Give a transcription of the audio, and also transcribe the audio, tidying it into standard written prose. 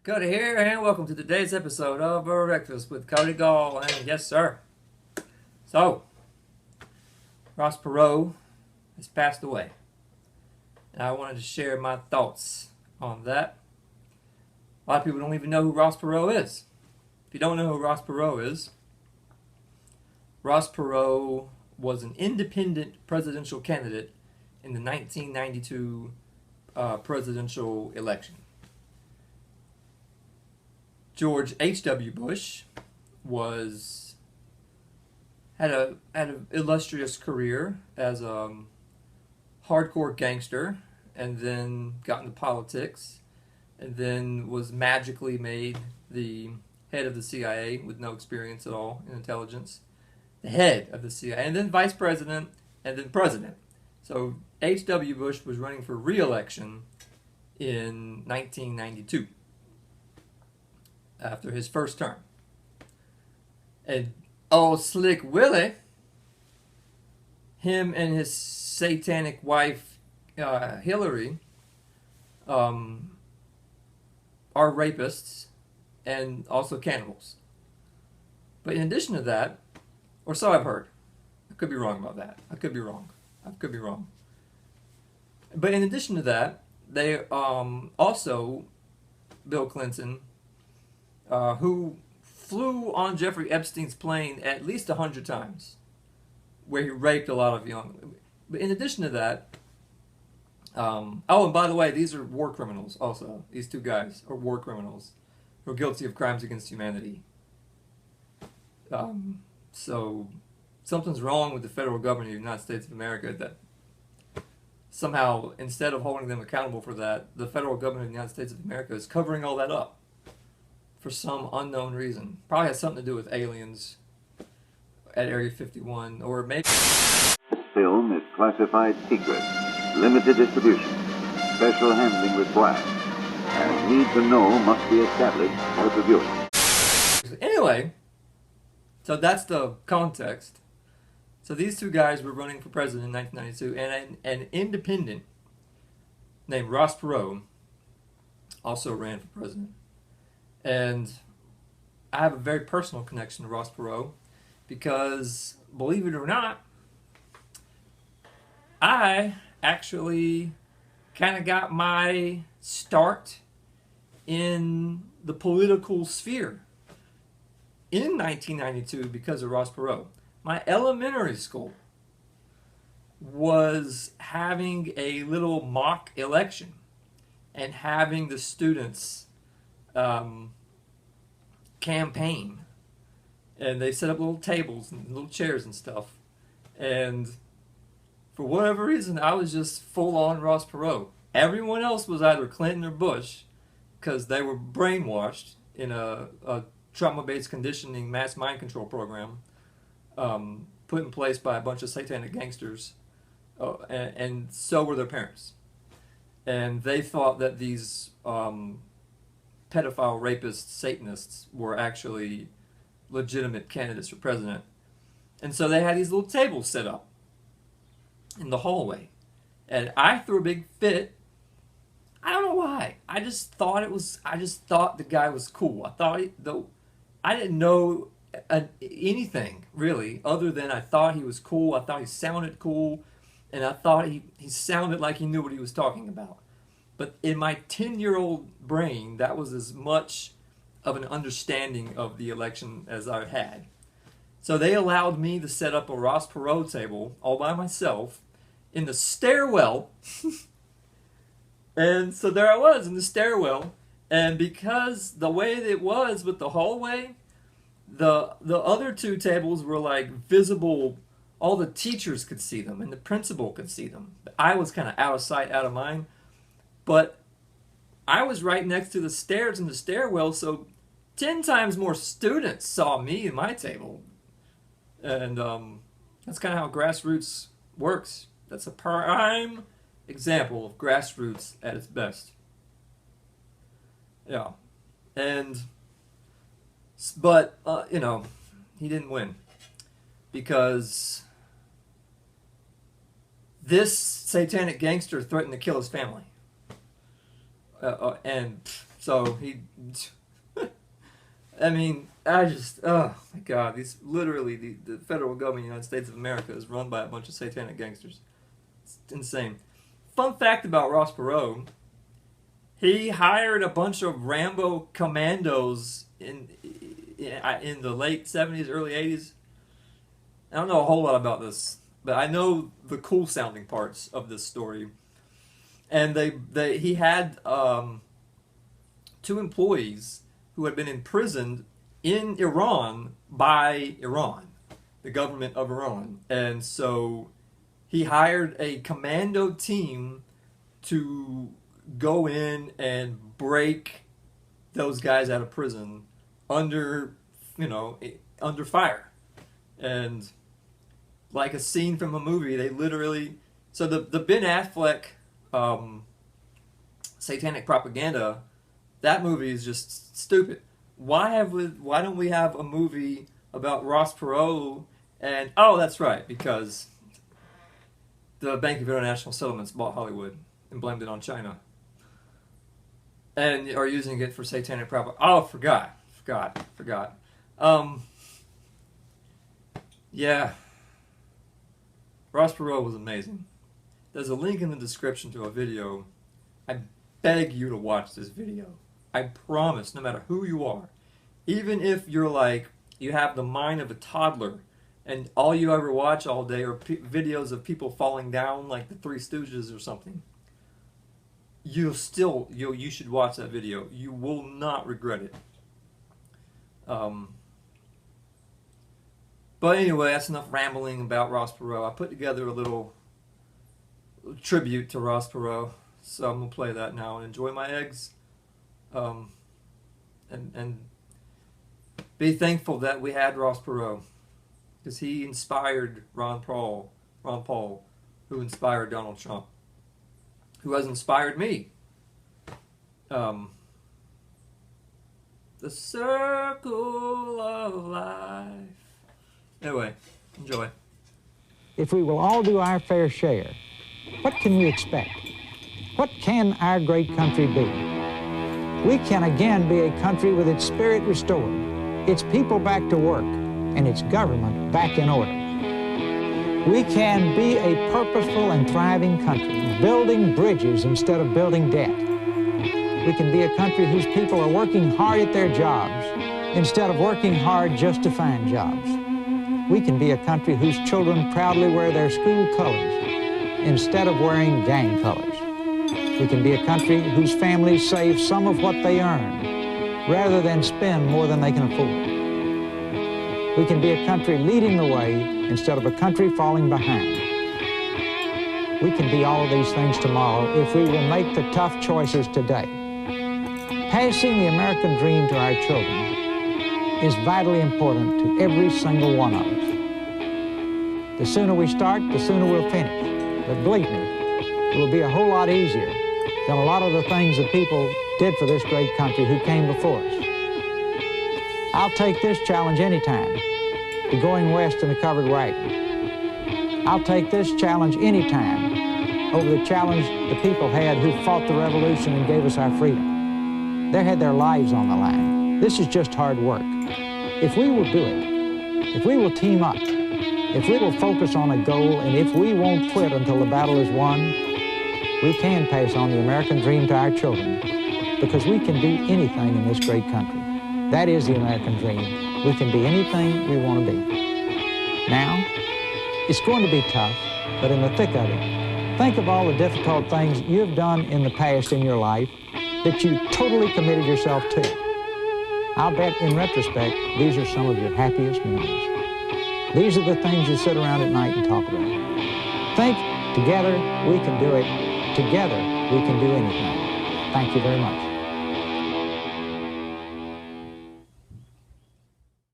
Cody here, and welcome to today's episode of Breakfast with Cody Gall. And yes, sir. So, Ross Perot has passed away, and I wanted to share my thoughts on that. A lot of people don't even know who Ross Perot is. If you don't know who Ross Perot is, Ross Perot was an independent presidential candidate in the 1992 presidential election. George H.W. Bush had an illustrious career as a hardcore gangster, and then got into politics, and then was magically made the head of the CIA with no experience at all in intelligence. The head of the CIA, and then vice president, and then president. So H.W. Bush was running for re-election in 1992 after his first term. And old Slick Willie, him and his satanic wife Hillary are rapists and also cannibals. But in addition to that, or so I've heard. I could be wrong about that. I could be wrong. But in addition to that, they also, Bill Clinton, who flew on Jeffrey Epstein's plane at least 100 times, where he raped a lot of young. But in addition to that, and by the way, these are war criminals also. These two guys are war criminals who are guilty of crimes against humanity. So something's wrong with the federal government of the United States of America that somehow, instead of holding them accountable for that, the federal government of the United States of America is covering all that up for some unknown reason. Probably has something to do with aliens at Area 51, or maybe... This film is classified secret, limited distribution, special handling required, and need to know must be established for the viewing. Anyway, so that's the context. So these two guys were running for president in 1992, and an independent named Ross Perot also ran for president. And I have a very personal connection to Ross Perot because, believe it or not, I actually kind of got my start in the political sphere in 1992 because of Ross Perot. My elementary school was having a little mock election and having the students campaign, and they set up little tables and little chairs and stuff, and for whatever reason I was just full on Ross Perot. Everyone else was either Clinton or Bush because they were brainwashed in a trauma-based conditioning mass mind control program put in place by a bunch of satanic gangsters, and so were their parents, and they thought that these pedophile, rapists, Satanists were actually legitimate candidates for president. And so they had these little tables set up in the hallway. And I threw a big fit. I don't know why. I just thought the guy was cool. I didn't know anything, really, other than I thought he was cool. I thought he sounded cool. And I thought he sounded like he knew what he was talking about. But in my 10-year-old brain, that was as much of an understanding of the election as I had. So they allowed me to set up a Ross Perot table all by myself in the stairwell. And so there I was in the stairwell. And because the way that it was with the hallway, the other two tables were like visible. All the teachers could see them and the principal could see them. I was kind of out of sight, out of mind. But I was right next to the stairs in the stairwell, so 10 times more students saw me at my table. And that's kind of how grassroots works. That's a prime example of grassroots at its best. Yeah. But he didn't win. Because this satanic gangster threatened to kill his family. And So he, I mean, I just, oh my God, these literally the federal government of the United States of America is run by a bunch of satanic gangsters. It's insane. Fun fact about Ross Perot: he hired a bunch of Rambo commandos in the late '70s, early '80s. I don't know a whole lot about this, but I know the cool sounding parts of this story. And he had 2 employees who had been imprisoned in Iran by Iran, the government of Iran. And so he hired a commando team to go in and break those guys out of prison under fire. And like a scene from a movie, they literally, so the Ben Affleck satanic propaganda, that movie is just stupid. Why don't we have a movie about Ross Perot? And oh, that's right, because the Bank of International Settlements bought Hollywood and blamed it on China, and are using it for satanic propaganda. Oh, forgot. Yeah, Ross Perot was amazing. There's a link in the description to a video. I beg you to watch this video. I promise, no matter who you are, even if you're like, you have the mind of a toddler, and all you ever watch all day are videos of people falling down like the Three Stooges or something, you should watch that video. You will not regret it. But anyway, that's enough rambling about Ross Perot. I put together a little tribute to Ross Perot, so I'm gonna play that now and enjoy my eggs, and be thankful that we had Ross Perot, because he inspired Ron Paul, who inspired Donald Trump, who has inspired me. The circle of life. Anyway, enjoy. If we will all do our fair share, what can we expect? What can our great country be? We can again be a country with its spirit restored, its people back to work, and its government back in order. We can be a purposeful and thriving country, building bridges instead of building debt. We can be a country whose people are working hard at their jobs instead of working hard just to find jobs. We can be a country whose children proudly wear their school colors instead of wearing gang colors. We can be a country whose families save some of what they earn rather than spend more than they can afford. We can be a country leading the way instead of a country falling behind. We can be all of these things tomorrow if we will make the tough choices today. Passing the American dream to our children is vitally important to every single one of us. The sooner we start, the sooner we'll finish. But believe me, it will be a whole lot easier than a lot of the things that people did for this great country who came before us. I'll take this challenge anytime, to going west in a covered wagon. I'll take this challenge anytime over the challenge the people had who fought the revolution and gave us our freedom. They had their lives on the line. This is just hard work. If we will do it, if we will team up, if we will focus on a goal, and if we won't quit until the battle is won, we can pass on the American dream to our children, because we can be anything in this great country. That is the American dream. We can be anything we want to be. Now, it's going to be tough, but in the thick of it, think of all the difficult things you've done in the past in your life that you totally committed yourself to. I'll bet in retrospect, these are some of your happiest memories. These are the things you sit around at night and talk about. Think, together we can do it. Together we can do anything. Thank you very much.